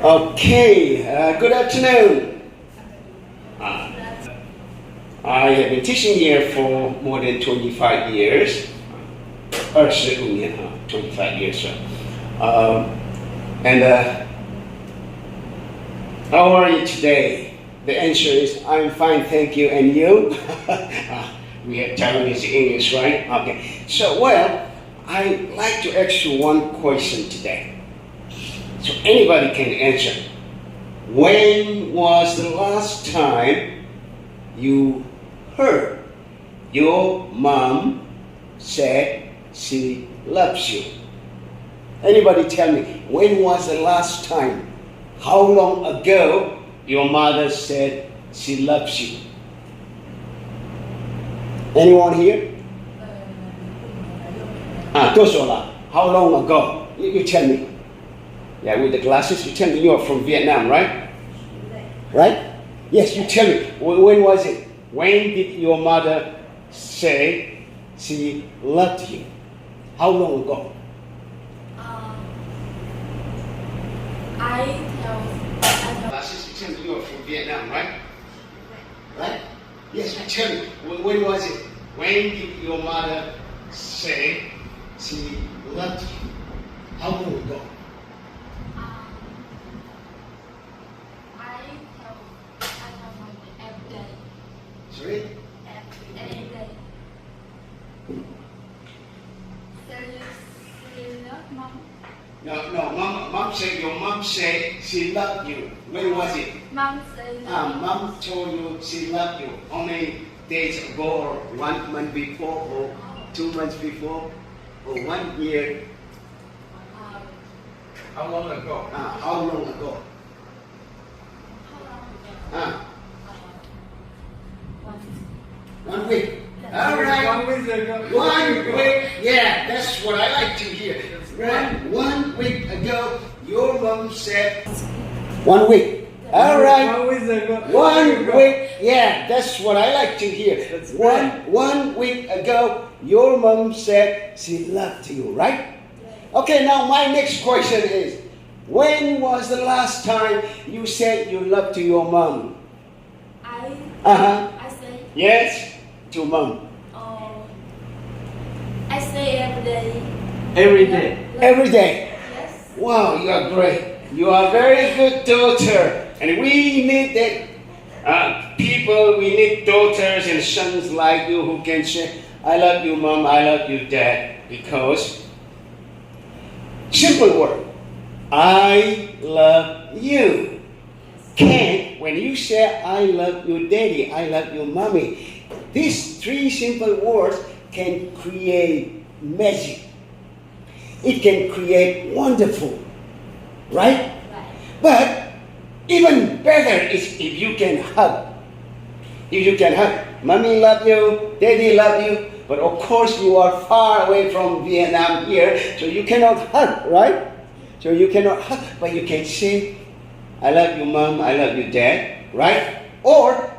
Okay, good afternoon. I have been teaching here for more than 25 years. 25 年, 25 years. How are you today? The answer is, I'm fine, thank you, and you? We have Taiwanese English, right? Okay. So, well, I'd like to ask you one question today. So anybody can answer. When was the last time you heard your mom said she loves you? Anybody tell me, when was the last time? How long ago your mother said she loves you? Anyone here? 多久了? How long ago? You tell me. Yeah, with the glasses, you tell me you're from Vietnam, right? Right? Yes, you tell me. When was it? When did your mother say she loved you? How long ago? I tell. Glasses, you tell me you're from Vietnam, right? Right? Yes, you tell me. When was it? When did your mother say she loved you? How long ago? I tell my every day. Sorry? Every day. So you love mom? No, mom said, your mom said she loved you. When was it? Mom said. Mom told you she loved you. How many days ago, or 1 month before, or 2 months before, or 1 year? How long ago? How long ago? How long ago? 1 week. All right. 1 week ago. 1 week. Yeah, that's what I like to hear. Right? 1 week ago, your mom said. 1 week. All right. 1 week ago. 1 week. Yeah, that's what I like to hear. That's right. 1 week ago, your mom said she loved you, right? Okay, now my next question is, when was the last time you said you love to your mom? I say. Yes, to mom. I say every day. Every day. Every day. Yes. Wow, you are great. You are a very good daughter. And we need that people, we need daughters and sons like you who can say, I love you, mom, I love you, dad. Because, simple word, I love you. When you say, I love you, daddy, I love you, mommy, these 3 simple words can create magic. It can create wonderful, right? But even better is if you can hug. If you can hug, mommy love you, daddy love you, but of course you are far away from Vietnam here, so you cannot hug, right? So you cannot hug, but you can say, I love you, mom, I love you, dad, right? Or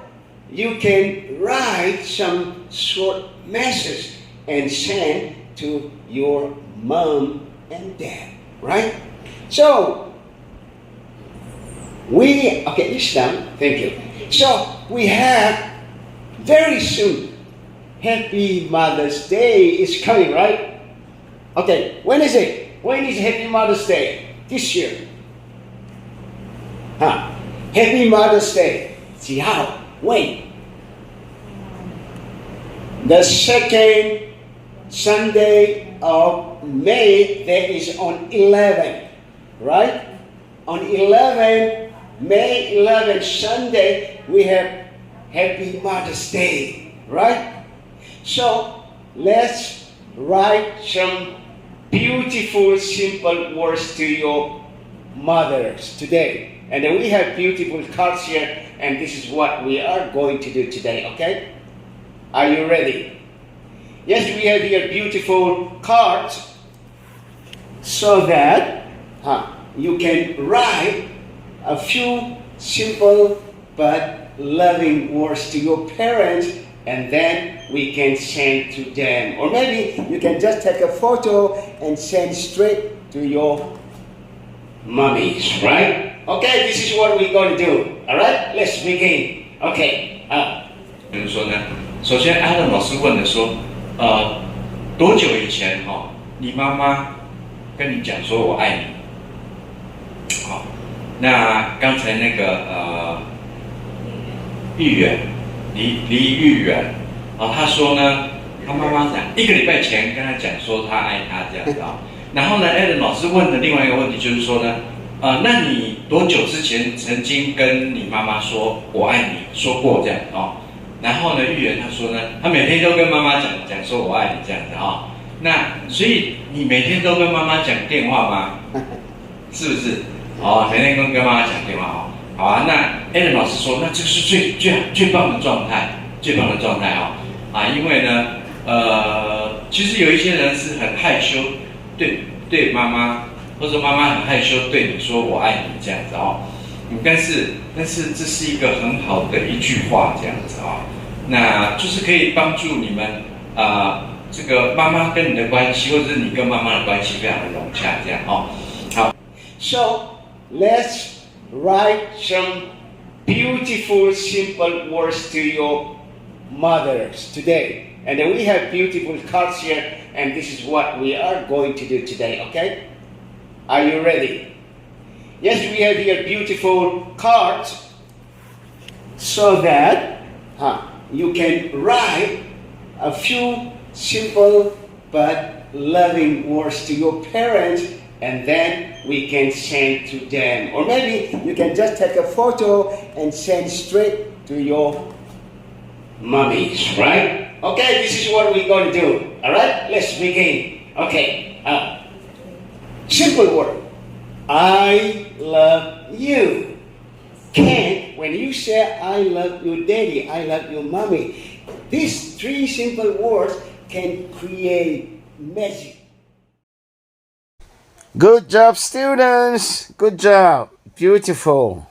you can write some short message and send to your mom and dad, right? So, okay, this down, thank you. So, we have very soon, Happy Mother's Day is coming, right? Okay, when is it? When is Happy Mother's Day? This year. Happy Mother's Day. See how? When? The second Sunday of May, that is on 11, right? On 11, May 11, Sunday, we have Happy Mother's Day, right? So, let's write some beautiful, simple words to your mothers today. And then we have beautiful cards here, and this is what we are going to do today, okay? Are you ready? Yes, we have here beautiful cards so that you can write a few simple but loving words to your parents, and then we can send to them. Or maybe you can just take a photo and send straight to your mummies, right? Okay, this is what we're going to do. All right, let's begin. Okay. 就是说呢，首先 Adam 老师问的说，多久以前你妈妈跟你讲说我爱你？好，那刚才那个玉远，离玉远，他说呢，他妈妈讲1个礼拜前跟他讲说他爱他这样子啊。然后呢 ，Adam 老师问的另外一个问题就是说呢，那你多久之前曾经跟你妈妈说我爱你说过这样然后呢，玉圆他说呢，他每天都跟妈妈讲说我爱你这样子那所以你每天都跟妈妈讲电话吗？是不是？每天跟妈妈讲电话好啊。那 Adam 老师说，那这是最棒的状态，最棒的状态因为呢，其实有一些人是很害羞，对妈妈，或者妈妈很害羞对你说我爱你这样子但是这是一个很好的一句话这样子那就是可以帮助你们这个妈妈跟你的关系，或者是你跟妈妈的关系非常的融洽这样好。So let's write some beautiful, simple words to your mothers today. And then we have beautiful cards here, and this is what we are going to do today, okay? Are you ready? Yes, we have here beautiful cards so that you can write a few simple but loving words to your parents, and then we can send to them. Or maybe you can just take a photo and send straight to your mummies, right? Okay, this is what we're going to do. All right, let's begin. Okay, simple word. I love you. When you say I love you daddy, I love you mommy, these 3 simple words can create magic. Good job, students. Good job. Beautiful.